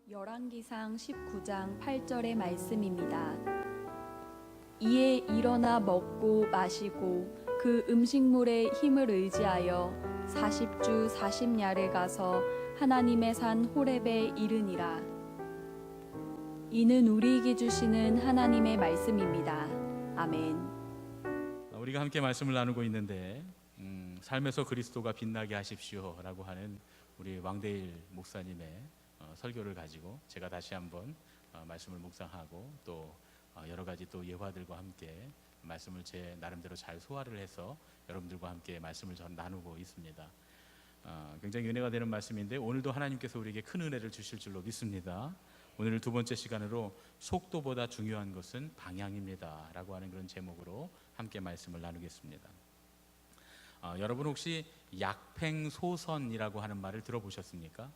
열왕기상 19장 8절의 말씀입니다. 이에 일어나 먹고 마시고 그 음식물의 힘을 의지하여 40주 40야를 가서 하나님의 산 호렙에 이르니라. 이는 우리에게 주시는 하나님의 말씀입니다. 아멘. 우리가 함께 말씀을 나누고 있는데 삶에서 그리스도가 빛나게 하십시오 라고 하는 우리 왕대일 목사님의 설교를 가지고 제가 다시 한번 말씀을 묵상하고 또 여러 가지 또 예화들과 함께 말씀을 제 나름대로 잘 소화를 해서 여러분들과 함께 말씀을 나누고 있습니다. 굉장히 은혜가 되는 말씀인데 오늘도 하나님께서 우리에게 큰 은혜를 주실 줄로 믿습니다. 오늘 두 번째 시간으로 속도보다 중요한 것은 방향입니다 라고 하는 그런 제목으로 함께 말씀을 나누겠습니다. 여러분 혹시 약팽소선이라고 하는 말을 들어보셨습니까?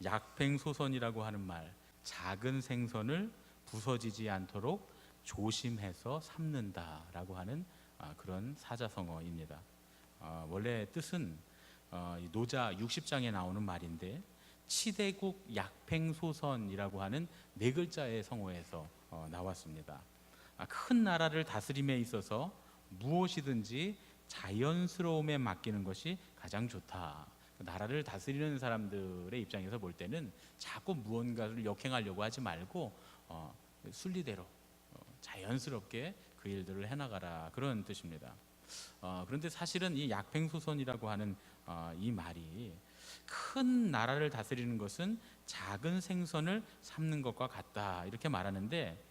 약팽소선이라고 하는 말, 작은 생선을 부서지지 않도록 조심해서 삶는다라고 하는 그런 사자성어입니다. 원래 뜻은 노자 60장에 나오는 말인데 치대국 약팽소선이라고 하는 네 글자의 성어에서 나왔습니다. 큰 나라를 다스림에 있어서 무엇이든지 자연스러움에 맡기는 것이 가장 좋다. 나라를 다스리는 사람들의 입장에서 볼 때는 자꾸 무언가를 역행하려고 하지 말고 순리대로 자연스럽게 그 일들을 해나가라, 그런 뜻입니다. 그런데 사실은 이 약팽소선이라고 하는 이 말이 큰 나라를 다스리는 것은 작은 생선을 삶는 것과 같다 이렇게 말하는데,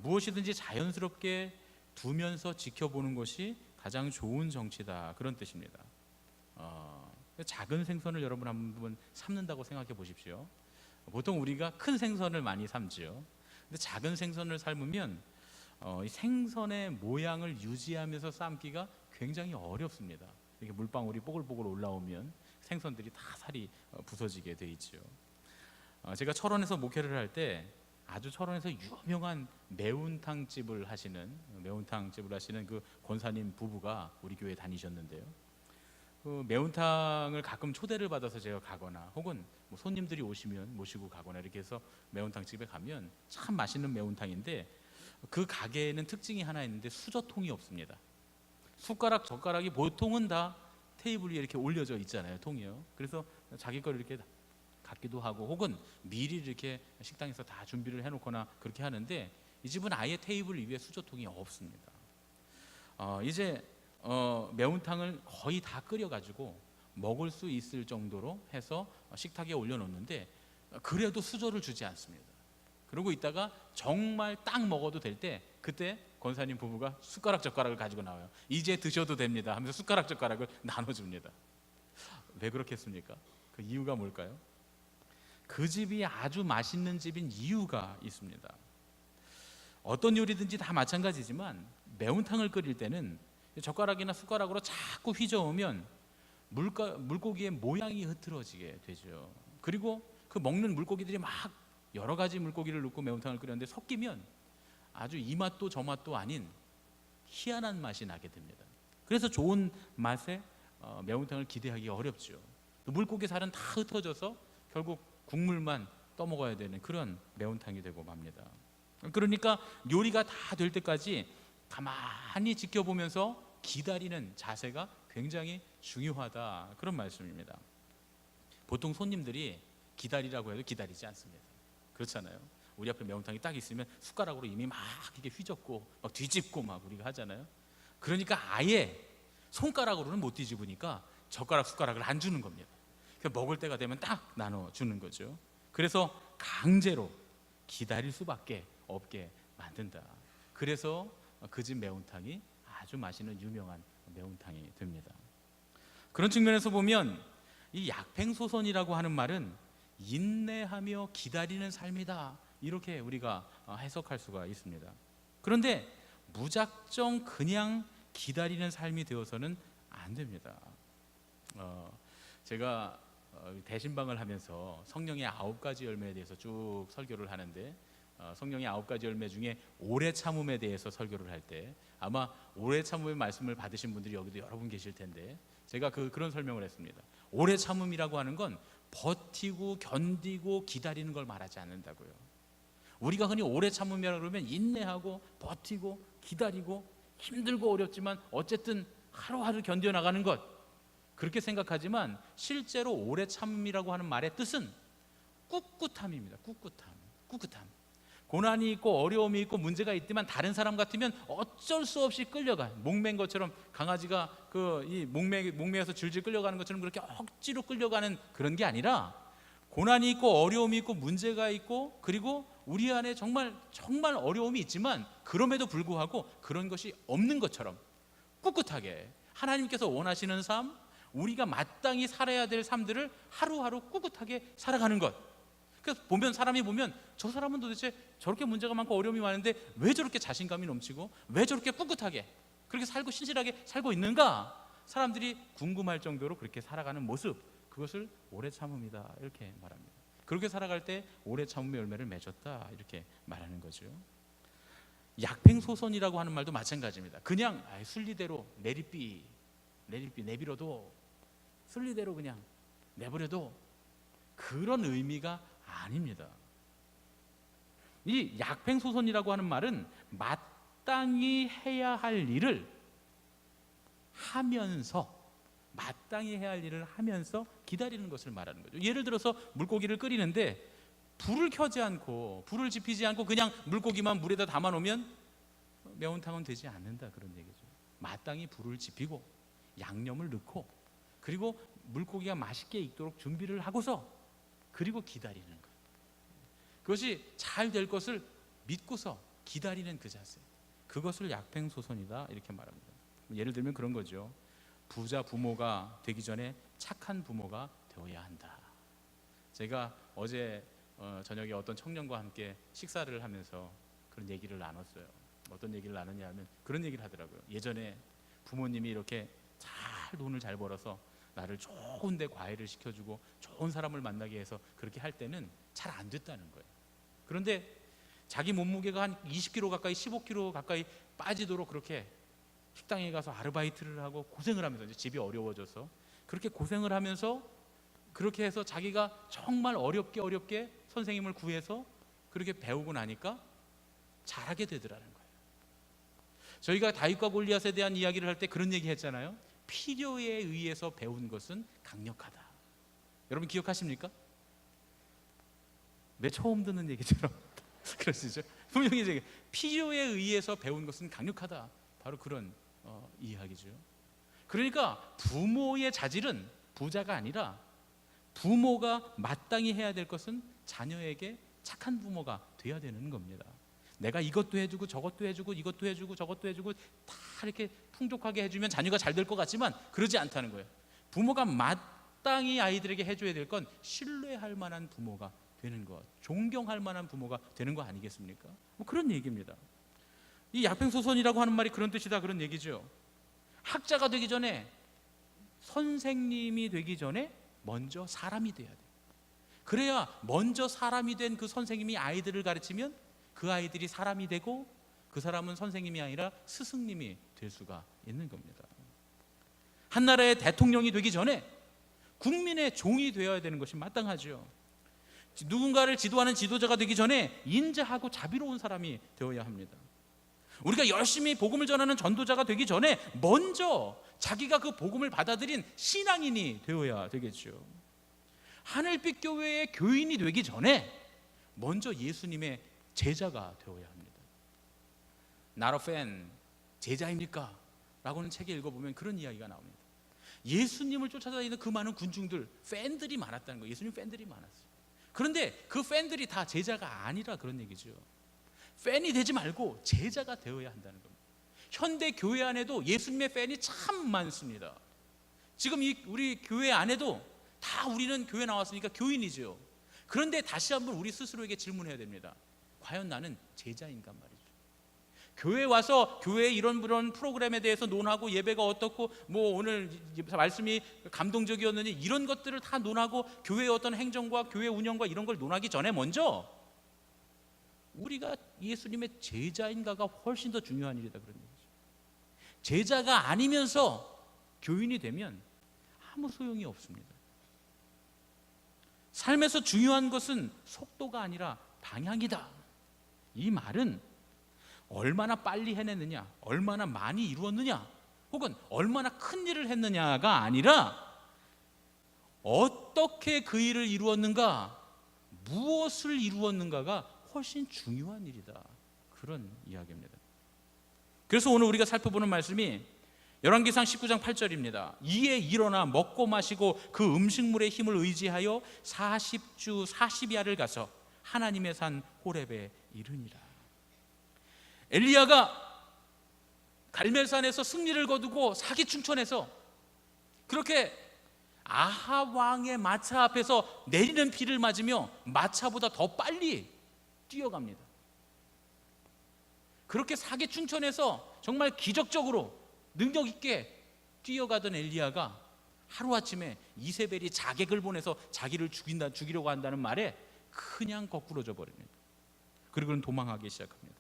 무엇이든지 자연스럽게 두면서 지켜보는 것이 가장 좋은 정치다, 그런 뜻입니다. 작은 생선을 여러분 한번 삶는다고 생각해 보십시오. 보통 우리가 큰 생선을 많이 삶지요. 근데 작은 생선을 삶으면 이 생선의 모양을 유지하면서 삶기가 굉장히 어렵습니다. 이렇게 물방울이 뽀글뽀글 올라오면 생선들이 다 살이 부서지게 돼 있죠. 제가 철원에서 목회를 할 때 아주 철원에서 유명한 매운탕집을 하시는 그 권사님 부부가 우리 교회에 다니셨는데요. 그 매운탕을 가끔 초대를 받아서 제가 가거나 혹은 뭐 손님들이 오시면 모시고 가거나 이렇게 해서 매운탕집에 가면 참 맛있는 매운탕인데, 그 가게에는 특징이 하나 있는데 수저통이 없습니다. 숟가락 젓가락이 보통은 다 테이블 위에 이렇게 올려져 있잖아요, 통이요. 그래서 자기 걸 이렇게 갖기도 하고 혹은 미리 이렇게 식당에서 다 준비를 해놓거나 그렇게 하는데, 이 집은 아예 테이블 위에 수저통이 없습니다. 이제 매운탕을 거의 다 끓여가지고 먹을 수 있을 정도로 해서 식탁에 올려놓는데 그래도 수저를 주지 않습니다. 그러고 있다가 정말 딱 먹어도 될 때 그때 권사님 부부가 숟가락 젓가락을 가지고 나와요. 이제 드셔도 됩니다 하면서 숟가락 젓가락을 나눠줍니다. 왜 그렇겠습니까? 그 이유가 뭘까요? 그 집이 아주 맛있는 집인 이유가 있습니다. 어떤 요리든지 다 마찬가지지만 매운탕을 끓일 때는 젓가락이나 숟가락으로 자꾸 휘저으면 물고기의 모양이 흐트러지게 되죠. 그리고 그 먹는 물고기들이 막 여러 가지 물고기를 넣고 매운탕을 끓였는데 섞이면 아주 이 맛도 저 맛도 아닌 희한한 맛이 나게 됩니다. 그래서 좋은 맛의 매운탕을 기대하기 어렵죠. 물고기 살은 다 흩어져서 결국 국물만 떠먹어야 되는 그런 매운탕이 되고 맙니다. 그러니까 요리가 다 될 때까지 가만히 지켜보면서 기다리는 자세가 굉장히 중요하다, 그런 말씀입니다. 보통 손님들이 기다리라고 해도 기다리지 않습니다. 그렇잖아요. 우리 앞에 매운탕이 딱 있으면 숟가락으로 이미 막 이렇게 휘젓고 막 뒤집고 막 우리가 하잖아요. 그러니까 아예 손가락으로는 못 뒤집으니까 젓가락 숟가락을 안 주는 겁니다. 먹을 때가 되면 딱 나눠주는 거죠. 그래서 강제로 기다릴 수밖에 없게 만든다. 그래서 그 집 매운탕이 아주 맛있는 유명한 매운탕이 됩니다. 그런 측면에서 보면 이 약팽소선이라고 하는 말은 인내하며 기다리는 삶이다, 이렇게 우리가 해석할 수가 있습니다. 그런데 무작정 그냥 기다리는 삶이 되어서는 안 됩니다. 제가 대신방을 하면서 성령의 9가지 열매에 대해서 쭉 설교를 하는데, 성령의 9가지 열매 중에 오래 참음에 대해서 설교를 할 때 아마 오래 참음의 말씀을 받으신 분들이 여기도 여러 분 계실 텐데 제가 그런 설명을 했습니다. 오래 참음이라고 하는 건 버티고 견디고 기다리는 걸 말하지 않는다고요. 우리가 흔히 오래 참으면 그러면 인내하고 버티고 기다리고 힘들고 어렵지만 어쨌든 하루하루 견뎌나가는 것, 그렇게 생각하지만 실제로 오래 참음이라고 하는 말의 뜻은 꿋꿋함입니다. 꿋꿋함. 고난이 있고 어려움이 있고 문제가 있지만 다른 사람 같으면 어쩔 수 없이 끌려가. 목매인 것처럼, 강아지가 이 목매에서 줄줄 끌려가는 것처럼 그렇게 억지로 끌려가는 그런 게 아니라, 고난이 있고 어려움이 있고 문제가 있고 그리고 우리 안에 정말 어려움이 있지만 그럼에도 불구하고 그런 것이 없는 것처럼 꿋꿋하게 하나님께서 원하시는 삶, 우리가 마땅히 살아야 될 삶들을 하루하루 꿋꿋하게 살아가는 것. 그래서 사람이 보면 저 사람은 도대체 저렇게 문제가 많고 어려움이 많은데 왜 저렇게 자신감이 넘치고 왜 저렇게 꿋꿋하게 그렇게 살고 신실하게 살고 있는가, 사람들이 궁금할 정도로 그렇게 살아가는 모습, 그것을 오래 참음이다 이렇게 말합니다. 그렇게 살아갈 때 오래 참음의 열매를 맺었다 이렇게 말하는 거죠. 약팽소선이라고 하는 말도 마찬가지입니다. 그냥 순리대로 내버려도, 순리대로 그냥 내버려도, 그런 의미가 아닙니다. 이 약팽소선이라고 하는 말은 마땅히 해야 할 일을 하면서 기다리는 것을 말하는 거죠. 예를 들어서 물고기를 끓이는데 불을 켜지 않고 불을 지피지 않고 그냥 물고기만 물에다 담아 놓으면 매운탕은 되지 않는다, 그런 얘기죠. 마땅히 불을 지피고 양념을 넣고 그리고 물고기가 맛있게 익도록 준비를 하고서 그리고 기다리는 것, 그것이 잘 될 것을 믿고서 기다리는 그 자세, 그것을 약팽소선이다 이렇게 말합니다. 예를 들면 그런 거죠. 부자 부모가 되기 전에 착한 부모가 되어야 한다. 제가 어제 저녁에 어떤 청년과 함께 식사를 하면서 그런 얘기를 나눴어요. 어떤 얘기를 나누냐면 그런 얘기를 하더라고요. 예전에 부모님이 이렇게 돈을 잘 벌어서 나를 좋은 데 과외를 시켜주고 좋은 사람을 만나게 해서 그렇게 할 때는 잘 안 됐다는 거예요. 그런데 자기 몸무게가 한 20kg 가까이 15kg 가까이 빠지도록 그렇게 식당에 가서 아르바이트를 하고 고생을 하면서, 이제 집이 어려워져서 그렇게 고생을 하면서 그렇게 해서 자기가 정말 어렵게 선생님을 구해서 그렇게 배우고 나니까 잘하게 되더라는 거예요. 저희가 다윗과 골리앗에 대한 이야기를 할 때 그런 얘기 했잖아요. 필요에 의해서 배운 것은 강력하다. 여러분 기억하십니까? 내 처음 듣는 얘기처럼 그러시죠? 분명히 이제 필요에 의해서 배운 것은 강력하다, 바로 그런 이야기죠. 그러니까 부모의 자질은 부자가 아니라 부모가 마땅히 해야 될 것은 자녀에게 착한 부모가 돼야 되는 겁니다. 내가 이것도 해주고 저것도 해주고 이것도 해주고 저것도 해주고 다 이렇게 풍족하게 해주면 자녀가 잘 될 것 같지만 그러지 않다는 거예요. 부모가 마땅히 아이들에게 해줘야 될 건 신뢰할 만한 부모가 되는 것, 존경할 만한 부모가 되는 거 아니겠습니까? 뭐 그런 얘기입니다. 이 약팽소선이라고 하는 말이 그런 뜻이다, 그런 얘기죠. 학자가 되기 전에, 선생님이 되기 전에 먼저 사람이 돼야 돼. 그래야 먼저 사람이 된 그 선생님이 아이들을 가르치면 그 아이들이 사람이 되고 그 사람은 선생님이 아니라 스승님이 될 수가 있는 겁니다. 한 나라의 대통령이 되기 전에 국민의 종이 되어야 되는 것이 마땅하죠. 누군가를 지도하는 지도자가 되기 전에 인자하고 자비로운 사람이 되어야 합니다. 우리가 열심히 복음을 전하는 전도자가 되기 전에 먼저 자기가 그 복음을 받아들인 신앙인이 되어야 되겠죠. 하늘빛 교회의 교인이 되기 전에 먼저 예수님의 제자가 되어야 합니다. Not a fan, 제자입니까? 라고는 책에 읽어보면 그런 이야기가 나옵니다. 예수님을 쫓아다니는 그 많은 군중들, 팬들이 많았다는 거예요. 예수님 팬들이 많았어요. 그런데 그 팬들이 다 제자가 아니라 그런 얘기죠. 팬이 되지 말고 제자가 되어야 한다는 겁니다. 현대 교회 안에도 예수님의 팬이 참 많습니다. 지금 우리 교회 안에도 다 우리는 교회 나왔으니까 교인이죠. 그런데 다시 한번 우리 스스로에게 질문해야 됩니다. 과연 나는 제자인가 말이죠. 교회 와서 교회의 이런 프로그램에 대해서 논하고 예배가 어떻고 뭐 오늘 말씀이 감동적이었느니 이런 것들을 다 논하고 교회의 어떤 행정과 교회 운영과 이런 걸 논하기 전에 먼저 우리가 예수님의 제자인가가 훨씬 더 중요한 일이다, 그런 얘기죠. 제자가 아니면서 교인이 되면 아무 소용이 없습니다. 삶에서 중요한 것은 속도가 아니라 방향이다. 이 말은 얼마나 빨리 해냈느냐, 얼마나 많이 이루었느냐, 혹은 얼마나 큰 일을 했느냐가 아니라 어떻게 그 일을 이루었는가, 무엇을 이루었는가가 훨씬 중요한 일이다. 그런 이야기입니다. 그래서 오늘 우리가 살펴보는 말씀이 열왕기상 19장 8절입니다. 이에 일어나 먹고 마시고 그 음식물의 힘을 의지하여 40주 40야를 가서 하나님의 산 호렙에 이르니라. 엘리야가 갈멜산에서 승리를 거두고 사기충천해서 그렇게 아합 왕의 마차 앞에서 내리는 비를 맞으며 마차보다 더 빨리 뛰어갑니다. 그렇게 사기충천해서 정말 기적적으로 능력 있게 뛰어가던 엘리야가 하루아침에 이세벨이 자객을 보내서 자기를 죽이려고 한다는 말에 그냥 거꾸로져 버립니다. 그리고는 도망하기 시작합니다.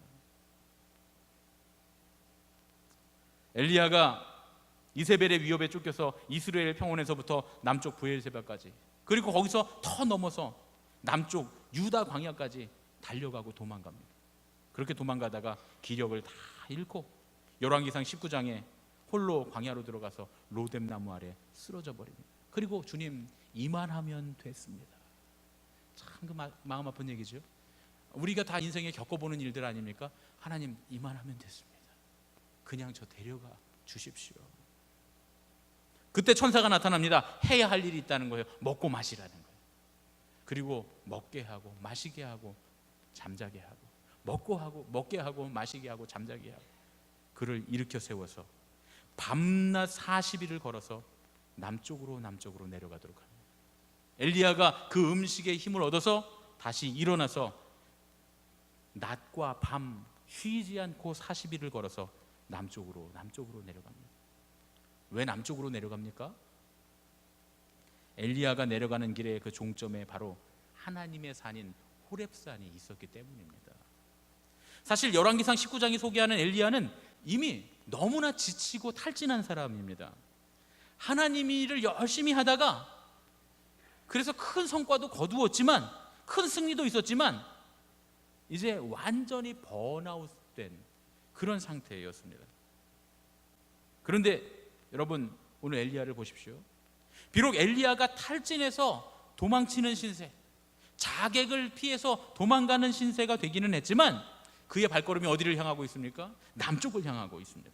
엘리야가 이세벨의 위협에 쫓겨서 이스라엘 평원에서부터 남쪽 브엘세바까지, 그리고 거기서 더 넘어서 남쪽 유다 광야까지 달려가고 도망갑니다. 그렇게 도망가다가 기력을 다 잃고 열왕기상 19장에 홀로 광야로 들어가서 로뎀 나무 아래 쓰러져 버립니다. 그리고 주님, 이만하면 됐습니다. 참 그 마음 아픈 얘기죠. 우리가 다 인생에 겪어보는 일들 아닙니까? 하나님, 이만하면 됐습니다. 그냥 저 데려가 주십시오. 그때 천사가 나타납니다. 해야 할 일이 있다는 거예요. 먹고 마시라는 거예요. 그리고 먹게 하고 마시게 하고 잠자게 하고, 먹게 하고 마시게 하고 잠자게 하고, 그를 일으켜 세워서 밤낮 40일을 걸어서 남쪽으로 내려가도록 합니다. 엘리야가 그 음식의 힘을 얻어서 다시 일어나서 낮과 밤 쉬지 않고 40일을 걸어서 남쪽으로 내려갑니다. 왜 남쪽으로 내려갑니까? 엘리야가 내려가는 길의 그 종점에 바로 하나님의 산인 호렙산이 있었기 때문입니다. 사실 열왕기상 19장이 소개하는 엘리야는 이미 너무나 지치고 탈진한 사람입니다. 하나님 일을 열심히 하다가 그래서 큰 성과도 거두었지만, 큰 승리도 있었지만 이제 완전히 번아웃된 그런 상태였습니다. 그런데 여러분, 오늘 엘리야를 보십시오. 비록 엘리야가 탈진해서 도망치는 신세, 자객을 피해서 도망가는 신세가 되기는 했지만 그의 발걸음이 어디를 향하고 있습니까? 남쪽을 향하고 있습니다.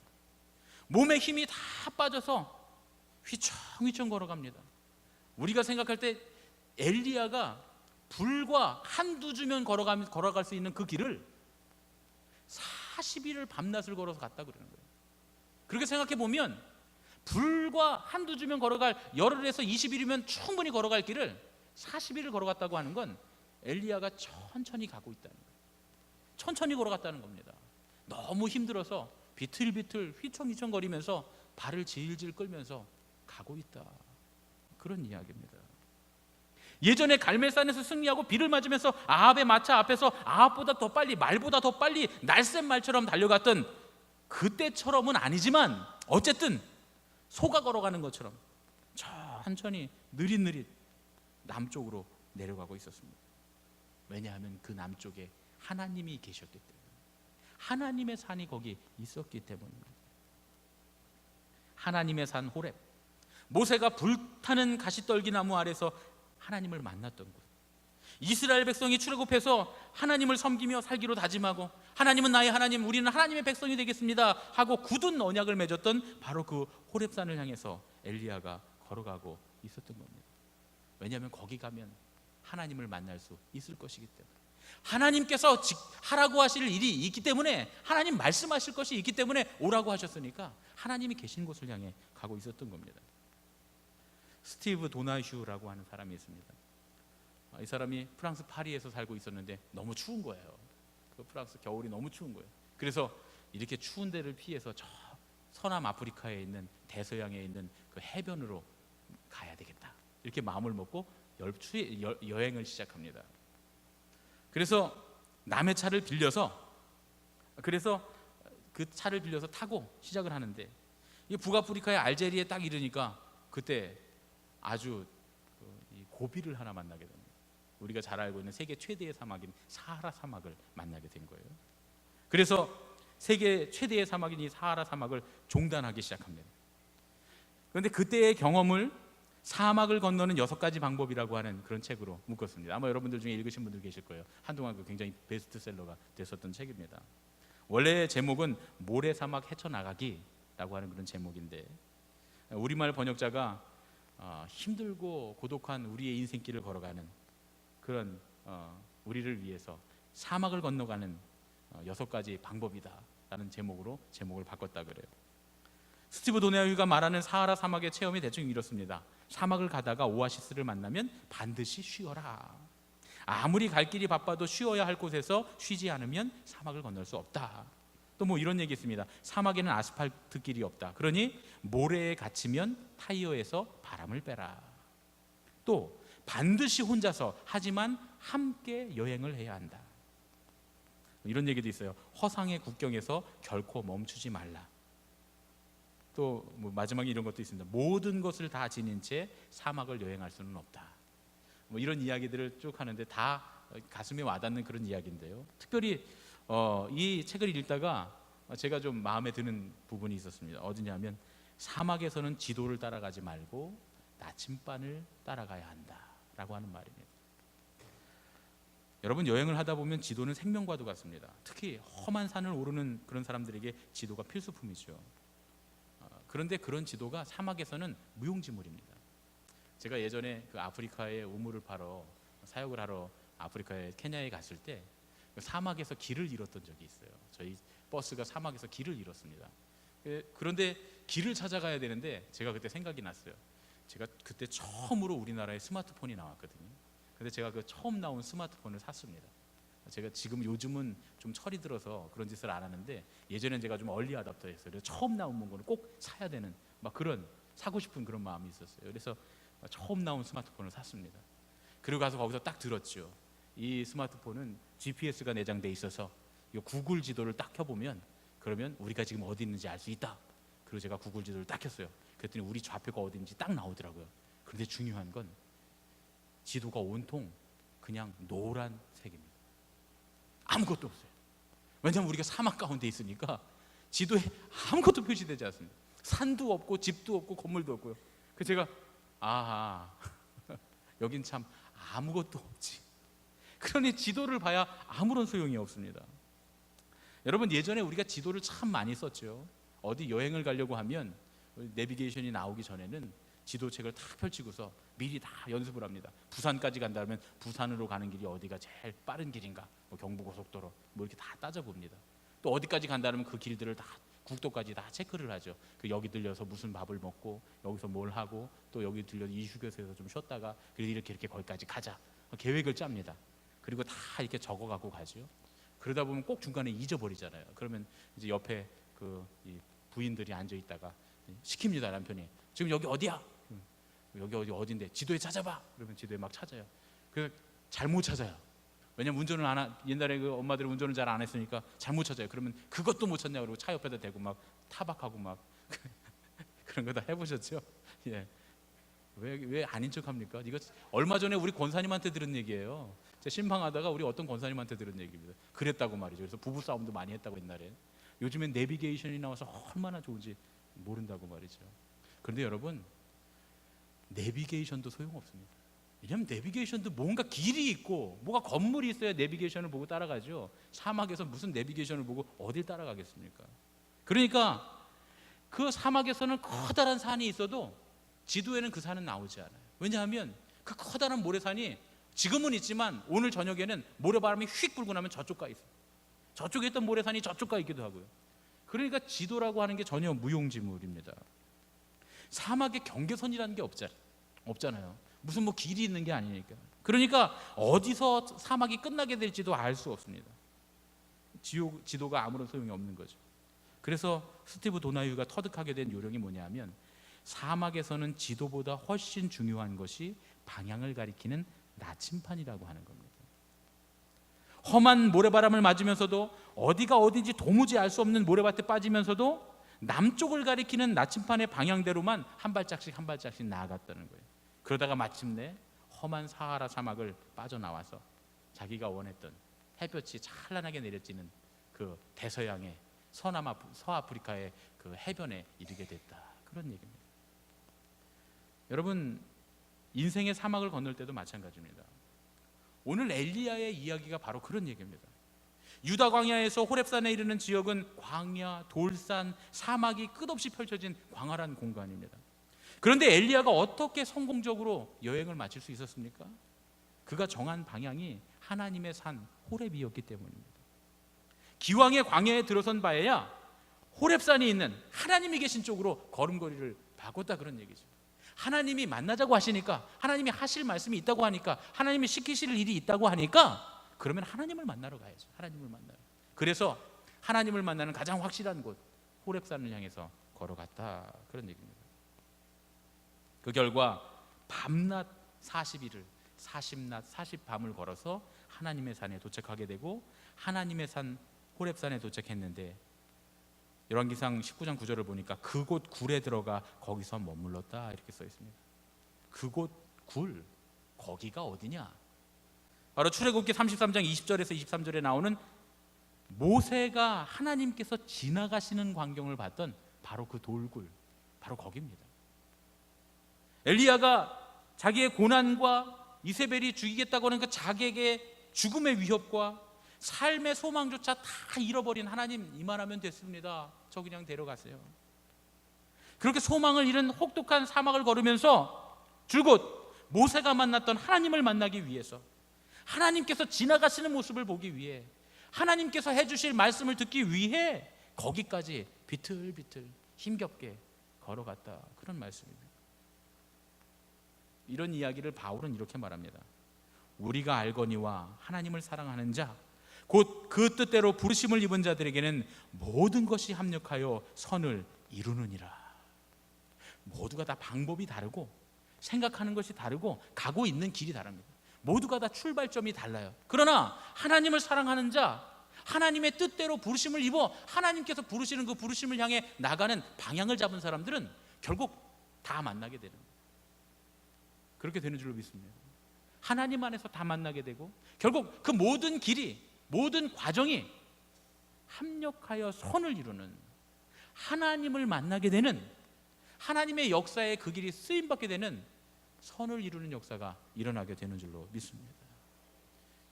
몸에 힘이 다 빠져서 휘청휘청 걸어갑니다. 우리가 생각할 때 엘리야가 불과 한두 주면 걸어갈 수 있는 그 길을 40일을 밤낮을 걸어서 갔다 그러는 거예요. 그렇게 생각해 보면 불과 한두 주면 걸어갈, 열흘에서 20일이면 충분히 걸어갈 길을 40일을 걸어갔다고 하는 건 엘리야가 천천히 가고 있다는 거예요. 천천히 걸어갔다는 겁니다. 너무 힘들어서 비틀비틀 휘청휘청 거리면서 발을 질질 끌면서 가고 있다, 그런 이야기입니다. 예전에 갈멜산에서 승리하고 비를 맞으면서 아합의 마차 앞에서 아합보다 더 빨리, 말보다 더 빨리 날쌘 말처럼 달려갔던 그때처럼은 아니지만 어쨌든 소가 걸어가는 것처럼 천천히 느릿느릿 남쪽으로 내려가고 있었습니다. 왜냐하면 그 남쪽에 하나님이 계셨기 때문에, 하나님의 산이 거기 있었기 때문입니다. 하나님의 산 호렙, 모세가 불타는 가시떨기 나무 아래서 하나님을 만났던 곳, 이스라엘 백성이 출애굽해서 하나님을 섬기며 살기로 다짐하고 하나님은 나의 하나님, 우리는 하나님의 백성이 되겠습니다 하고 굳은 언약을 맺었던 바로 그 호렙산을 향해서 엘리야가 걸어가고 있었던 겁니다. 왜냐하면 거기 가면 하나님을 만날 수 있을 것이기 때문에, 하나님께서 하라고 하실 일이 있기 때문에, 하나님 말씀하실 것이 있기 때문에 오라고 하셨으니까 하나님이 계신 곳을 향해 가고 있었던 겁니다. 스티브 도나휴라고 하는 사람이 있습니다. 이 사람이 프랑스 파리에서 살고 있었는데 너무 추운 거예요. 그 프랑스 겨울이 너무 추운 거예요. 그래서 이렇게 추운 데를 피해서 저 서남 아프리카에 있는 대서양에 있는 그 해변으로 가야 되겠다, 이렇게 마음을 먹고 여행을 시작합니다. 그래서 남의 차를 빌려서, 그 차를 빌려서 타고 시작을 하는데, 이 북아프리카의 알제리에 딱 이르니까 그때 아주 고비를 하나 만나게 됩니다. 우리가 잘 알고 있는 세계 최대의 사막인 사하라 사막을 만나게 된 거예요. 그래서 세계 최대의 사막인 이 사하라 사막을 종단하기 시작합니다. 그런데 그때의 경험을 사막을 건너는 6가지 방법이라고 하는 그런 책으로 묶었습니다. 아마 여러분들 중에 읽으신 분들 계실 거예요. 한동안 굉장히 베스트셀러가 됐었던 책입니다. 원래 제목은 모래사막 헤쳐나가기라고 하는 그런 제목인데, 우리말 번역자가 힘들고 고독한 우리의 인생길을 걸어가는 그런 우리를 위해서 사막을 건너가는 6가지 방법이다라는 제목으로 제목을 바꿨다 그래요. 스티브 도네아유가 말하는 사하라 사막의 체험이 대충 이렇습니다. 사막을 가다가 오아시스를 만나면 반드시 쉬어라. 아무리 갈 길이 바빠도 쉬어야 할 곳에서 쉬지 않으면 사막을 건널 수 없다. 또 뭐 이런 얘기 있습니다. 사막에는 아스팔트 길이 없다. 그러니 모래에 갇히면 타이어에서 바람을 빼라. 또 반드시 혼자서, 하지만 함께 여행을 해야 한다. 이런 얘기도 있어요. 허상의 국경에서 결코 멈추지 말라. 또 뭐 마지막에 이런 것도 있습니다. 모든 것을 다 지닌 채 사막을 여행할 수는 없다. 뭐 이런 이야기들을 쭉 하는데 다 가슴에 와닿는 그런 이야기인데요. 특별히 이 책을 읽다가 제가 좀 마음에 드는 부분이 있었습니다. 어디냐면 사막에서는 지도를 따라가지 말고 나침반을 따라가야 한다라고 하는 말입니다. 여러분, 여행을 하다 보면 지도는 생명과도 같습니다. 특히 험한 산을 오르는 그런 사람들에게 지도가 필수품이죠. 그런데 그런 지도가 사막에서는 무용지물입니다. 제가 예전에 그 아프리카에 우물을 파러 사역을 하러 아프리카의 케냐에 갔을 때 사막에서 길을 잃었던 적이 있어요. 저희 버스가 사막에서 길을 잃었습니다. 그런데 길을 찾아가야 되는데 제가 그때 생각이 났어요. 제가 그때 처음으로 우리나라에 스마트폰이 나왔거든요. 근데 제가 그 처음 나온 스마트폰을 샀습니다. 제가 지금 요즘은 좀 철이 들어서 그런 짓을 안 하는데 예전엔 제가 좀 얼리 어댑터였어요. 그래서 처음 나온 물건을 꼭 사야 되는 막 그런 사고 싶은 그런 마음이 있었어요. 그래서 처음 나온 스마트폰을 샀습니다. 그리고 가서 거기서 딱 들었죠. 이 스마트폰은 GPS가 내장돼 있어서 이 구글 지도를 딱 켜보면 그러면 우리가 지금 어디 있는지 알 수 있다. 그리고 제가 구글 지도를 딱 켰어요. 그랬더니 우리 좌표가 어디인지 딱 나오더라고요. 그런데 중요한 건 지도가 온통 그냥 노란색입니다. 아무것도 없어요. 왜냐하면 우리가 사막 가운데 있으니까 지도에 아무것도 표시되지 않습니다. 산도 없고 집도 없고 건물도 없고요. 그래서 제가 아하 여긴 참 아무것도 없지. 그러니 지도를 봐야 아무런 소용이 없습니다. 여러분, 예전에 우리가 지도를 참 많이 썼죠. 어디 여행을 가려고 하면 내비게이션이 나오기 전에는 지도책을 다 펼치고서 미리 다 연습을 합니다. 부산까지 간다면 부산으로 가는 길이 어디가 제일 빠른 길인가, 뭐 경부고속도로 뭐 이렇게 다 따져봅니다. 또 어디까지 간다면 그 길들을 다 국도까지 다 체크를 하죠. 그 여기 들려서 무슨 밥을 먹고 여기서 뭘 하고 또 여기 들려서 이 휴게소에서 좀 쉬었다가 그리고 이렇게 거기까지 가자 계획을 짭니다. 그리고 다 이렇게 적어가고 가죠. 그러다 보면 꼭 중간에 잊어버리잖아요. 그러면 이제 옆에 이 부인들이 앉아 있다가 시킵니다. 남편이 지금 여기 어디야? 여기 어딘데? 지도에 찾아봐. 그러면 지도에 막 찾아요. 그래서 잘못 찾아요. 왜냐면 운전을 옛날에 그 엄마들은 운전을 잘 안 했으니까 잘못 찾아요. 그러면 그것도 못 찾냐 그러고 차 옆에다 대고 막 타박하고 막 그런 거 다 해보셨죠? 예. 왜 아닌 척합니까? 이거 얼마 전에 우리 권사님한테 들은 얘기예요. 제가 신방하다가 우리 어떤 권사님한테 들은 얘기입니다. 그랬다고 말이죠. 그래서 부부 싸움도 많이 했다고 옛날에. 요즘엔 내비게이션이 나와서 얼마나 좋은지 모른다고 말이죠. 그런데 여러분, 내비게이션도 소용없습니다. 왜냐하면 내비게이션도 뭔가 길이 있고 뭐가 건물이 있어야 내비게이션을 보고 따라가죠. 사막에서 무슨 내비게이션을 보고 어딜 따라가겠습니까? 그러니까 그 사막에서는 커다란 산이 있어도 지도에는 그 산은 나오지 않아요. 왜냐하면 그 커다란 모래산이 지금은 있지만 오늘 저녁에는 모래바람이 휙 불고 나면 저쪽 가 있어요. 저쪽에 있던 모래산이 저쪽 가 있기도 하고요. 그러니까 지도라고 하는 게 전혀 무용지물입니다. 사막에 경계선이라는 게 없잖아요. 무슨 뭐 길이 있는 게 아니니까. 그러니까 어디서 사막이 끝나게 될지도 알 수 없습니다. 지도가 아무런 소용이 없는 거죠. 그래서 스티브 도나유가 터득하게 된 요령이 뭐냐면 사막에서는 지도보다 훨씬 중요한 것이 방향을 가리키는 나침판이라고 하는 겁니다. 험한 모래바람을 맞으면서도 어디가 어딘지 도무지 알 수 없는 모래밭에 빠지면서도 남쪽을 가리키는 나침판의 방향대로만 한 발짝씩 나아갔다는 거예요. 그러다가 마침내 험한 사하라 사막을 빠져나와서 자기가 원했던 햇볕이 찬란하게 내려지는 그 대서양의 서아프리카의 그 해변에 이르게 됐다. 그런 얘기입니다. 여러분, 인생의 사막을 건널 때도 마찬가지입니다. 오늘 엘리야의 이야기가 바로 그런 얘기입니다. 유다 광야에서 호렙산에 이르는 지역은 광야, 돌산, 사막이 끝없이 펼쳐진 광활한 공간입니다. 그런데 엘리야가 어떻게 성공적으로 여행을 마칠 수 있었습니까? 그가 정한 방향이 하나님의 산 호렙이었기 때문입니다. 기왕의 광야에 들어선 바에야 호렙산이 있는 하나님이 계신 쪽으로 걸음걸이를 바꿨다, 그런 얘기죠. 하나님이 만나자고 하시니까, 하나님이 하실 말씀이 있다고 하니까, 하나님이 시키실 일이 있다고 하니까, 그러면 하나님을 만나러 가야죠. 하나님을 만나러. 그래서 하나님을 만나는 가장 확실한 곳 호렙산을 향해서 걸어갔다, 그런 얘기입니다. 그 결과 밤낮 40일을 40낮 40밤을 걸어서 하나님의 산에 도착하게 되고, 하나님의 산 호렙산에 도착했는데 열왕기상 19장 9절을 보니까 그곳 굴에 들어가 거기서 머물렀다, 이렇게 써 있습니다. 그곳 굴, 거기가 어디냐? 바로 출애굽기 33장 20절에서 23절에 나오는 모세가 하나님께서 지나가시는 광경을 봤던 바로 그 돌굴, 바로 거기입니다. 엘리야가 자기의 고난과 이세벨이 죽이겠다고 하는 그 자객의 죽음의 위협과 삶의 소망조차 다 잃어버린 하나님, 이만하면 됐습니다, 저 그냥 데려가세요. 그렇게 소망을 잃은 혹독한 사막을 걸으면서 줄곧 모세가 만났던 하나님을 만나기 위해서, 하나님께서 지나가시는 모습을 보기 위해, 하나님께서 해주실 말씀을 듣기 위해 거기까지 비틀비틀 힘겹게 걸어갔다, 그런 말씀입니다. 이런 이야기를 바울은 이렇게 말합니다. 우리가 알거니와 하나님을 사랑하는 자, 곧 그 뜻대로 부르심을 입은 자들에게는 모든 것이 합력하여 선을 이루느니라. 모두가 다 방법이 다르고 생각하는 것이 다르고 가고 있는 길이 다릅니다. 모두가 다 출발점이 달라요. 그러나 하나님을 사랑하는 자, 하나님의 뜻대로 부르심을 입어 하나님께서 부르시는 그 부르심을 향해 나가는 방향을 잡은 사람들은 결국 다 만나게 되는 거예요. 그렇게 되는 줄로 믿습니다. 하나님 안에서 다 만나게 되고, 결국 그 모든 길이, 모든 과정이 합력하여 선을 이루는, 하나님을 만나게 되는, 하나님의 역사에 그 길이 쓰임받게 되는 선을 이루는 역사가 일어나게 되는 줄로 믿습니다.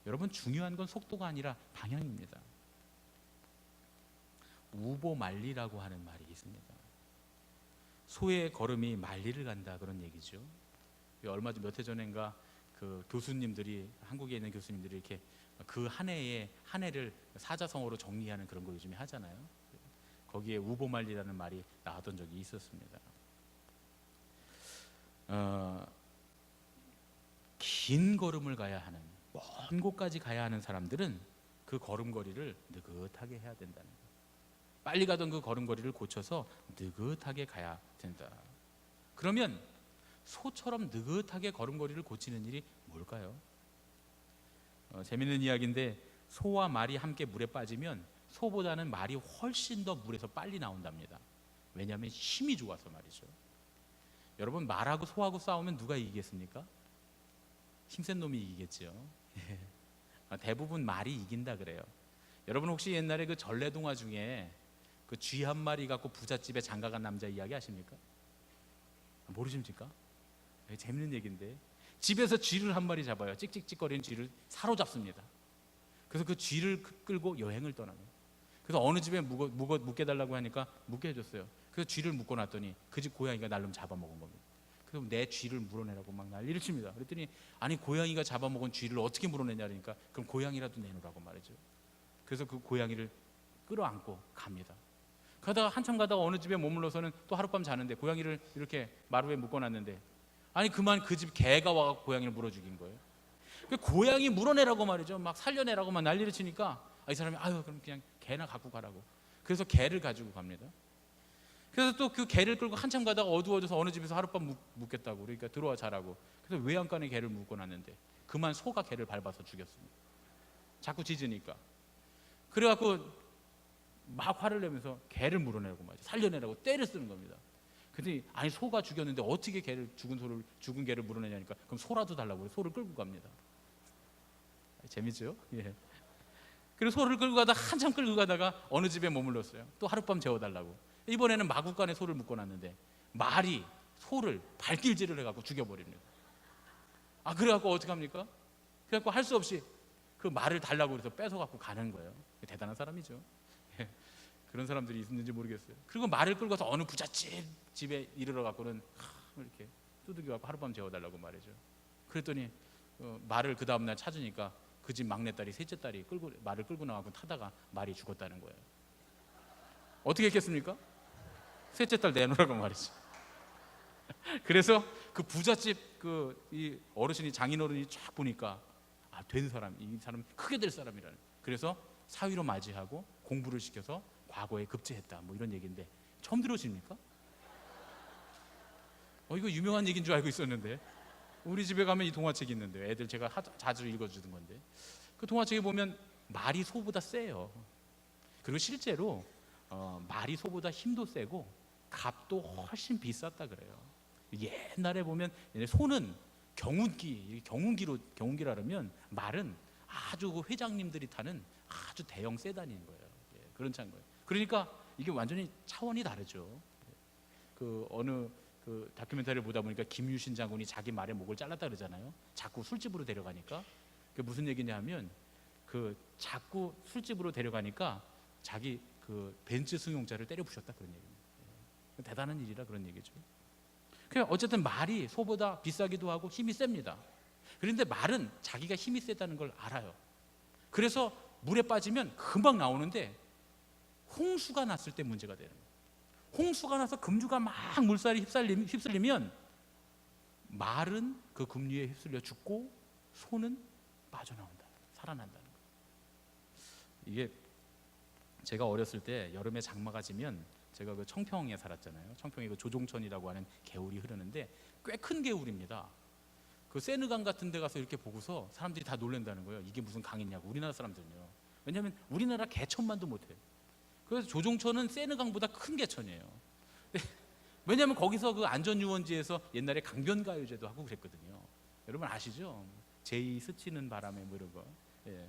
여러분, 중요한 건 속도가 아니라 방향입니다. 우보만리라고 하는 말이 있습니다. 소의 걸음이 만리를 간다, 그런 얘기죠. 얼마 전 몇 해 전인가 그 교수님들이, 한국에 있는 교수님들이 이렇게 그 한 해를 사자성어로 정리하는 그런 거 요즘에 하잖아요. 거기에 우보만리라는 말이 나왔던 적이 있었습니다. 긴 걸음을 가야 하는, 먼 곳까지 가야 하는 사람들은 그 걸음걸이를 느긋하게 해야 된다는 거예요. 빨리 가던 그 걸음걸이를 고쳐서 느긋하게 가야 된다. 그러면 소처럼 느긋하게 걸음걸이를 고치는 일이 뭘까요? 재밌는 이야기인데, 소와 말이 함께 물에 빠지면 소보다는 말이 훨씬 더 물에서 빨리 나온답니다. 왜냐하면 힘이 좋아서 말이죠. 여러분, 말하고 소하고 싸우면 누가 이기겠습니까? 힘센 놈이 이기겠죠. 대부분 말이 이긴다 그래요. 여러분, 혹시 옛날에 그 전래동화 중에 그 쥐 한 마리 갖고 부잣집에 장가간 남자 이야기 아십니까? 모르십니까? 재밌는 얘기인데, 집에서 쥐를 한 마리 잡아요. 찍찍찍거리는 쥐를 사로잡습니다. 그래서 그 쥐를 끌고 여행을 떠납니다. 그래서 어느 집에 묶여달라고 하니까 묶게 해줬어요. 그래서 쥐를 묶어놨더니 그 집 고양이가 날름 잡아먹은 겁니다. 그래서 내 쥐를 물어내라고 막 난리를 칩니다. 그랬더니 아니, 고양이가 잡아먹은 쥐를 어떻게 물어내냐 그러니까 그럼 고양이라도 내놓으라고 말이죠. 그래서 그 고양이를 끌어안고 갑니다. 그러다가 한참 가다가 어느 집에 머물러서는 또 하룻밤 자는데 고양이를 이렇게 마루에 묶어놨는데, 아니 그만 그 집 개가 와서 고양이를 물어 죽인 거예요. 그 고양이 물어내라고 말이죠. 막 살려내라고 막 난리를 치니까 이 사람이 아유 그럼 그냥 개나 갖고 가라고. 그래서 개를 가지고 갑니다. 그래서 또 그 개를 끌고 한참 가다가 어두워져서 어느 집에서 하룻밤 묵겠다고, 그러니까 들어와 자라고. 그래서 외양간에 개를 묶어놨는데 그만 소가 개를 밟아서 죽였습니다. 자꾸 짖으니까. 그래갖고 막 화를 내면서 개를 물어내라고 말이죠. 살려내라고 떼를 쓰는 겁니다. 근데 아니 소가 죽였는데 어떻게 죽은 개를 물어내냐니까 그럼 소라도 달라고 해요. 소를 끌고 갑니다. 재밌죠? 예. 그리고 소를 끌고 가다가 한참 끌고 가다가 어느 집에 머물렀어요. 또 하룻밤 재워달라고. 이번에는 마구간에 소를 묶어놨는데 말이 소를 발길질을 해갖고 죽여버립니다. 그래갖고 어떻게 합니까? 그래갖고 할 수 없이 그 말을 달라고 해서 뺏어갖고 가는 거예요. 대단한 사람이죠. 예. 그런 사람들이 있는지 모르겠어요. 그리고 말을 끌고 가서 어느 부잣집 집에 이르러 갖고는 이렇게 두들겨 갖고 하룻밤 재워달라고 말이죠. 그랬더니 말을 그 다음날 찾으니까 그 집 막내딸이 셋째 딸이 말을 끌고 나가고 타다가 말이 죽었다는 거예요. 어떻게 했겠습니까? 셋째 딸 내놓으라고 말이지. 그래서 그 부잣집 이 어르신이 장인어른이 쫙 보니까 된 사람, 이 사람 크게 될 사람이라는. 그래서 사위로 맞이하고 공부를 시켜서 과거에 급제했다. 뭐 이런 얘기인데 처음 들으십니까? 이거 유명한 얘기인 줄 알고 있었는데 우리 집에 가면 이 동화책이 있는데 애들 제가 자주 읽어주던 건데 그 동화책에 보면 말이 소보다 세요. 그리고 실제로 말이 소보다 힘도 세고 값도 훨씬 비쌌다 그래요. 옛날에 보면 소는 경운기라 그러면 말은 아주 그 회장님들이 타는 아주 대형 세단인 거예요. 그런 차인 거예요. 그러니까 이게 완전히 차원이 다르죠. 어느 다큐멘터리를 보다 보니까 김유신 장군이 자기 말의 목을 잘랐다 그러잖아요. 자꾸 술집으로 데려가니까. 그게 무슨 얘기냐면 자꾸 술집으로 데려가니까 자기 벤츠 승용차를 때려 부셨다 그런 얘기입니다. 대단한 일이라 그런 얘기죠. 어쨌든 말이 소보다 비싸기도 하고 힘이 셉니다. 그런데 말은 자기가 힘이 세다는 걸 알아요. 그래서 물에 빠지면 금방 나오는데 홍수가 났을 때 문제가 되는 거예요. 홍수가 나서 급류가 막 물살이 휩쓸리면 말은 그 급류에 휩쓸려 죽고 소는 빠져나온다, 살아난다는 거예요. 이게 제가 어렸을 때 여름에 장마가 지면 제가 청평에 살았잖아요. 청평에 조종천이라고 하는 개울이 흐르는데 꽤 큰 개울입니다. 세느강 같은 데 가서 이렇게 보고서 사람들이 다 놀란다는 거예요. 이게 무슨 강이냐고, 우리나라 사람들은요. 왜냐하면 우리나라 개천만도 못해요. 그래서 조종천은 세느강보다 큰 개천이에요. 왜냐하면 거기서 안전유원지에서 옛날에 강변가요제도 하고 그랬거든요. 여러분 아시죠? 제이 스치는 바람에 뭐 이런 거. 예.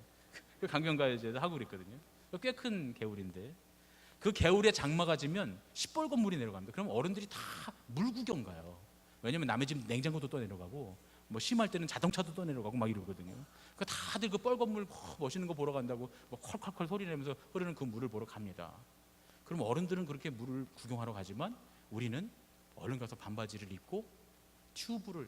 그 강변가요제도 하고 그랬거든요. 꽤 큰 개울인데 그 개울에 장마가 지면 시뻘건 물이 내려갑니다. 그럼 어른들이 다 물 구경 가요. 왜냐하면 남의 집 냉장고도 떠내려가고 뭐 심할 때는 자동차도 떠내려가고 막 이러거든요. 다들 뻘건 물 멋있는 거 보러 간다고 뭐 컬컬컬 소리 내면서 흐르는 그 물을 보러 갑니다. 그럼 어른들은 그렇게 물을 구경하러 가지만 우리는 얼른 가서 반바지를 입고 튜브를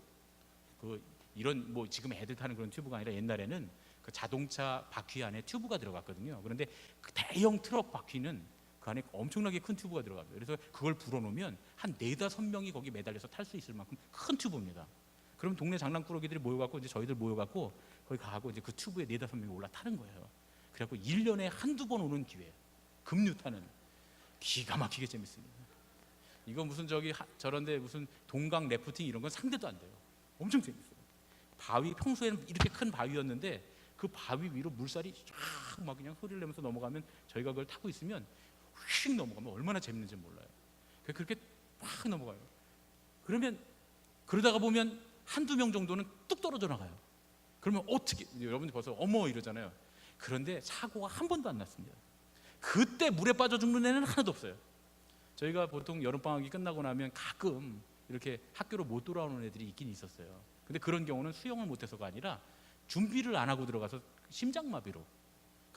이런 뭐 지금 애들 타는 그런 튜브가 아니라 옛날에는 자동차 바퀴 안에 튜브가 들어갔거든요. 그런데 대형 트럭 바퀴는 그 안에 엄청나게 큰 튜브가 들어갑니다. 그래서 그걸 불어놓으면 한 4-5명이 거기 매달려서 탈 수 있을 만큼 큰 튜브입니다. 그럼 동네 장난꾸러기들이 모여갖고 이제 저희들 모여갖고 거기 가고 이제 그 튜브에 4-5명이 올라타는 거예요. 그래갖고 1년에 한두 번 오는 기회, 급류 타는 기가 막히게 재밌습니다. 이거 무슨 저런데 무슨 동강 래프팅 이런 건 상대도 안 돼요. 엄청 재밌어요. 바위 평소에는 이렇게 큰 바위였는데 그 바위 위로 물살이 쫙 막 그냥 소리를 내면서 넘어가면 저희가 그걸 타고 있으면 휙 넘어가면 얼마나 재밌는지 몰라요. 그렇게 확 넘어가요. 그러면 그러다가 보면 한두 명 정도는 뚝 떨어져 나가요. 그러면 어떻게 여러분들 벌써 어머 이러잖아요. 그런데 사고가 한 번도 안 났습니다. 그때 물에 빠져 죽는 애는 하나도 없어요. 저희가 보통 여름방학이 끝나고 나면 가끔 이렇게 학교로 못 돌아오는 애들이 있긴 있었어요. 근데 그런 경우는 수영을 못해서가 아니라 준비를 안 하고 들어가서 심장마비로.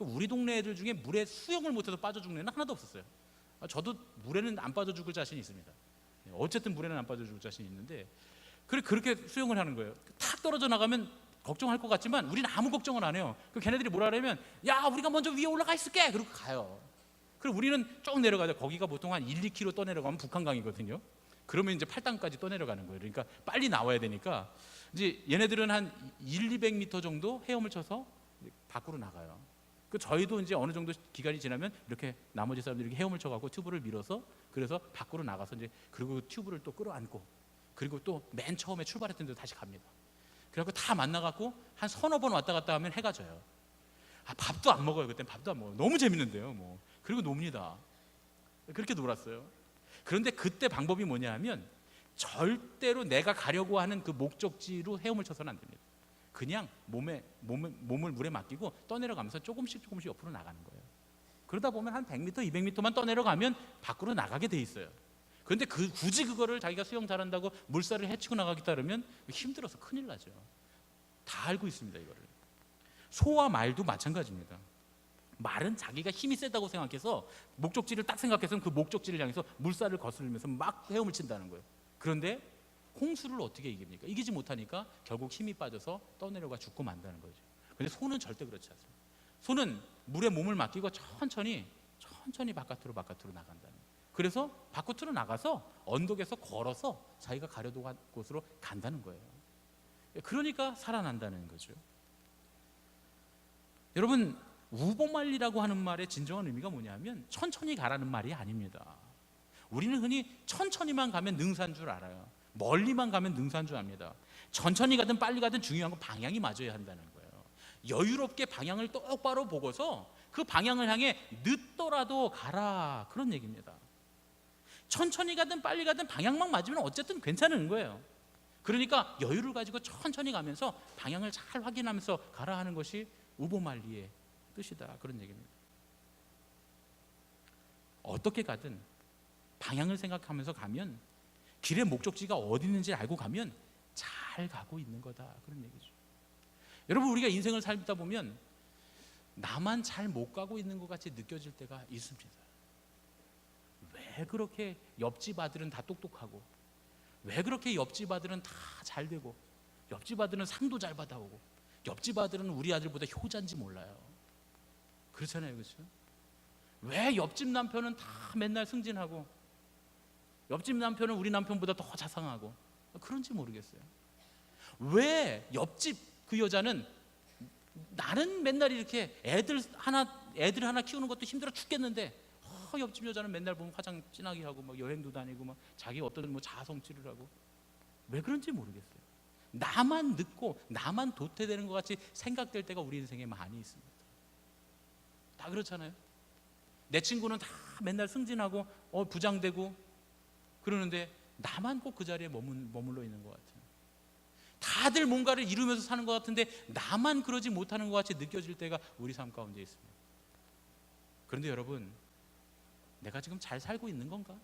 우리 동네 애들 중에 물에 수영을 못해서 빠져 죽는 애는 하나도 없었어요. 저도 물에는 안 빠져 죽을 자신이 있습니다. 어쨌든 물에는 안 빠져 죽을 자신이 있는데 그렇게 수영을 하는 거예요. 탁 떨어져 나가면 걱정할 것 같지만 우리는 아무 걱정을 안 해요. 걔네들이 뭐라 그러면 야 우리가 먼저 위에 올라가 있을게 그러고 가요. 그리고 우리는 쭉 내려가죠. 거기가 보통 한 1-2km 떠내려가면 북한강이거든요. 그러면 이제 8단까지 떠내려가는 거예요. 그러니까 빨리 나와야 되니까 이제 얘네들은 한 1-200m 정도 헤엄을 쳐서 밖으로 나가요. 저희도 이제 어느 정도 기간이 지나면 이렇게 나머지 사람들이 이렇게 헤엄을 쳐갖고 튜브를 밀어서 그래서 밖으로 나가서 이제 그리고 튜브를 또 끌어안고 그리고 또 맨 처음에 출발했던 데로 다시 갑니다. 그래갖고 다 만나갖고 한 서너 번 왔다 갔다 하면 해가 져요. 밥도 안 먹어요. 그땐 밥도 안 먹어요. 너무 재밌는데요. 뭐 그리고 놉니다. 그렇게 놀았어요. 그런데 그때 방법이 뭐냐 하면 절대로 내가 가려고 하는 그 목적지로 헤엄을 쳐서는 안 됩니다. 그냥 몸을 물에 맡기고 떠내려가면서 조금씩 옆으로 나가는 거예요. 그러다 보면 한 100m, 200m만 떠내려가면 밖으로 나가게 돼 있어요. 그런데 굳이 그거를 자기가 수영 잘한다고 물살을 헤치고 나가겠다 그러면 힘들어서 큰일 나죠. 다 알고 있습니다. 이거를. 소와 말도 마찬가지입니다. 말은 자기가 힘이 세다고 생각해서 목적지를 딱 생각해서 그 목적지를 향해서 물살을 거스르면서 막 헤엄을 친다는 거예요. 그런데 홍수를 어떻게 이깁니까? 이기지 못하니까 결국 힘이 빠져서 떠내려가 죽고 만다는 거죠. 그런데 소는 절대 그렇지 않습니다. 소는 물에 몸을 맡기고 천천히 바깥으로 나간다는 거예요. 그래서 바깥으로 나가서 언덕에서 걸어서 자기가 가려고 한 곳으로 간다는 거예요. 그러니까 살아난다는 거죠. 여러분, 우보말리라고 하는 말의 진정한 의미가 뭐냐면 천천히 가라는 말이 아닙니다. 우리는 흔히 천천히만 가면 능사인 줄 알아요. 멀리만 가면 능사인 줄 압니다. 천천히 가든 빨리 가든 중요한 건 방향이 맞아야 한다는 거예요. 여유롭게 방향을 똑바로 보고서 그 방향을 향해 늦더라도 가라, 그런 얘기입니다. 천천히 가든 빨리 가든 방향만 맞으면 어쨌든 괜찮은 거예요. 그러니까 여유를 가지고 천천히 가면서 방향을 잘 확인하면서 가라 하는 것이 우보말리의 뜻이다, 그런 얘기입니다. 어떻게 가든 방향을 생각하면서 가면, 길의 목적지가 어디 있는지 알고 가면 잘 가고 있는 거다, 그런 얘기죠. 여러분, 우리가 인생을 살다 보면 나만 잘 못 가고 있는 것 같이 느껴질 때가 있습니다. 왜 그렇게 옆집 아들은 다 똑똑하고, 왜 그렇게 옆집 아들은 다 잘 되고, 옆집 아들은 상도 잘 받아오고, 옆집 아들은 우리 아들보다 효자인지 몰라요. 그렇잖아요, 그렇죠? 왜 옆집 남편은 다 맨날 승진하고, 옆집 남편은 우리 남편보다 더 자상하고, 그런지 모르겠어요. 왜 옆집 그 여자는, 나는 맨날 이렇게 애들 하나 키우는 것도 힘들어 죽겠는데, 옆집 여자는 맨날 보면 화장 진하게 하고 막 여행도 다니고 막 자기 어떤 뭐 자아성취를 하고, 왜 그런지 모르겠어요. 나만 늦고 나만 도태되는 것 같이 생각될 때가 우리 인생에 많이 있습니다. 다 그렇잖아요. 내 친구는 다 맨날 승진하고 부장되고 그러는데 나만 꼭 그 자리에 머물러 있는 것 같아요. 다들 뭔가를 이루면서 사는 것 같은데 나만 그러지 못하는 것 같이 느껴질 때가 우리 삶 가운데 있습니다. 그런데 여러분, 내가 지금 잘 살고 있는 건가?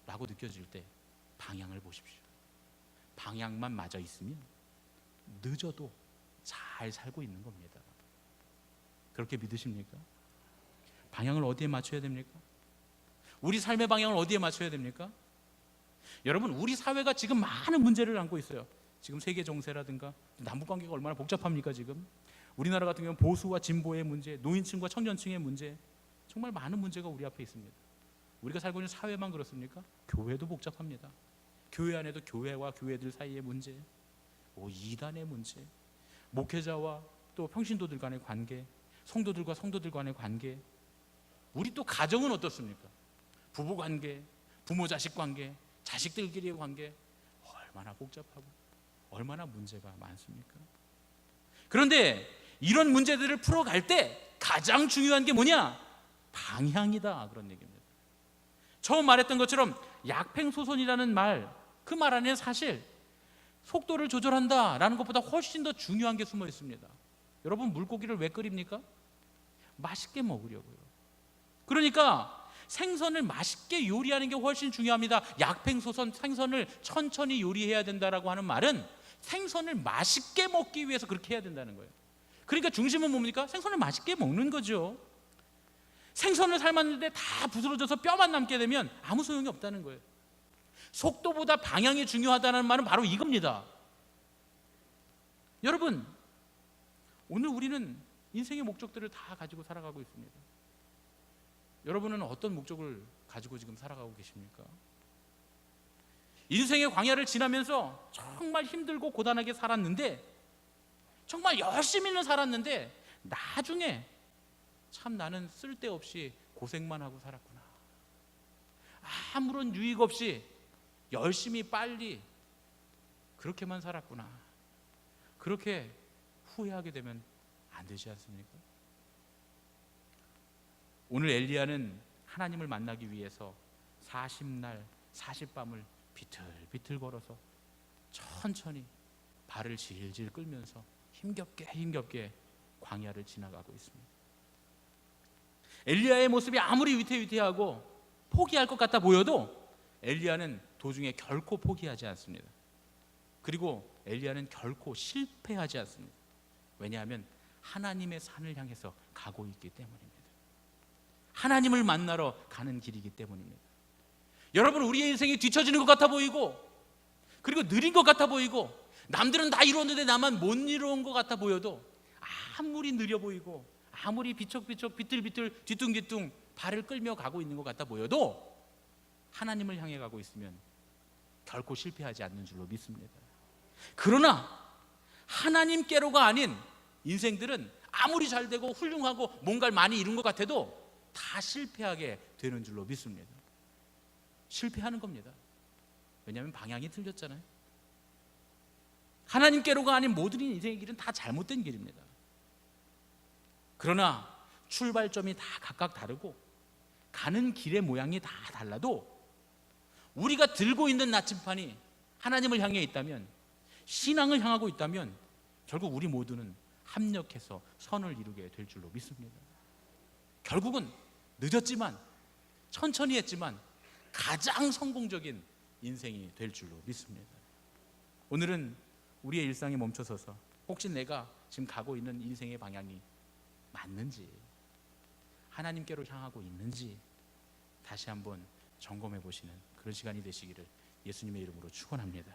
라고 느껴질 때 방향을 보십시오. 방향만 맞아 있으면 늦어도 잘 살고 있는 겁니다. 그렇게 믿으십니까? 방향을 어디에 맞춰야 됩니까? 우리 삶의 방향을 어디에 맞춰야 됩니까? 여러분, 우리 사회가 지금 많은 문제를 안고 있어요. 지금 세계 정세라든가 남북관계가 얼마나 복잡합니까? 지금 우리나라 같은 경우는 보수와 진보의 문제, 노인층과 청년층의 문제, 정말 많은 문제가 우리 앞에 있습니다. 우리가 살고 있는 사회만 그렇습니까? 교회도 복잡합니다. 교회 안에도 교회와 교회들 사이의 문제, 이단의 문제, 목회자와 또 평신도들 간의 관계, 성도들과 성도들 간의 관계, 우리 또 가정은 어떻습니까? 부부 관계, 부모 자식 관계, 자식들끼리의 관계, 얼마나 복잡하고 얼마나 문제가 많습니까? 그런데 이런 문제들을 풀어갈 때 가장 중요한 게 뭐냐? 방향이다, 그런 얘기입니다. 처음 말했던 것처럼 약팽소선이라는 말, 그 말 안에 사실 속도를 조절한다라는 것보다 훨씬 더 중요한 게 숨어 있습니다. 여러분, 물고기를 왜 끓입니까? 맛있게 먹으려고요. 그러니까 생선을 맛있게 요리하는 게 훨씬 중요합니다. 약팽소선, 생선을 천천히 요리해야 된다라고 하는 말은 생선을 맛있게 먹기 위해서 그렇게 해야 된다는 거예요. 그러니까 중심은 뭡니까? 생선을 맛있게 먹는 거죠. 생선을 삶았는데 다 부스러져서 뼈만 남게 되면 아무 소용이 없다는 거예요. 속도보다 방향이 중요하다는 말은 바로 이겁니다. 여러분, 오늘 우리는 인생의 목적들을 다 가지고 살아가고 있습니다. 여러분은 어떤 목적을 가지고 지금 살아가고 계십니까? 인생의 광야를 지나면서 정말 힘들고 고단하게 살았는데, 정말 열심히는 살았는데 나중에 참 나는 쓸데없이 고생만 하고 살았구나, 아무런 유익 없이 열심히 빨리 그렇게만 살았구나, 그렇게 후회하게 되면 안 되지 않습니까? 오늘 엘리야는 하나님을 만나기 위해서 40날 40밤을 비틀비틀 걸어서 천천히 발을 질질 끌면서 힘겹게 광야를 지나가고 있습니다. 엘리야의 모습이 아무리 위태위태하고 포기할 것 같아 보여도 엘리야는 도중에 결코 포기하지 않습니다. 그리고 엘리야는 결코 실패하지 않습니다. 왜냐하면 하나님의 산을 향해서 가고 있기 때문입니다. 하나님을 만나러 가는 길이기 때문입니다. 여러분, 우리의 인생이 뒤처지는 것 같아 보이고, 그리고 느린 것 같아 보이고, 남들은 다 이루었는데 나만 못 이루은 것 같아 보여도, 아무리 느려 보이고 아무리 비쩍비쩍 비틀비틀 뒤뚱뒤뚱 발을 끌며 가고 있는 것 같아 보여도 하나님을 향해 가고 있으면 결코 실패하지 않는 줄로 믿습니다. 그러나 하나님께로가 아닌 인생들은 아무리 잘 되고 훌륭하고 뭔가를 많이 이룬 것 같아도 다 실패하게 되는 줄로 믿습니다. 실패하는 겁니다. 왜냐하면 방향이 틀렸잖아요. 하나님께로가 아닌 모든 인생의 길은 다 잘못된 길입니다. 그러나 출발점이 다 각각 다르고 가는 길의 모양이 다 달라도 우리가 들고 있는 나침판이 하나님을 향해 있다면, 신앙을 향하고 있다면 결국 우리 모두는 합력해서 선을 이루게 될 줄로 믿습니다. 결국은 늦었지만, 천천히 했지만 가장 성공적인 인생이 될 줄로 믿습니다. 오늘은 우리의 일상에 멈춰서서 혹시 내가 지금 가고 있는 인생의 방향이 맞는지, 하나님께로 향하고 있는지 다시 한번 점검해 보시는 그런 시간이 되시기를 예수님의 이름으로 축원합니다.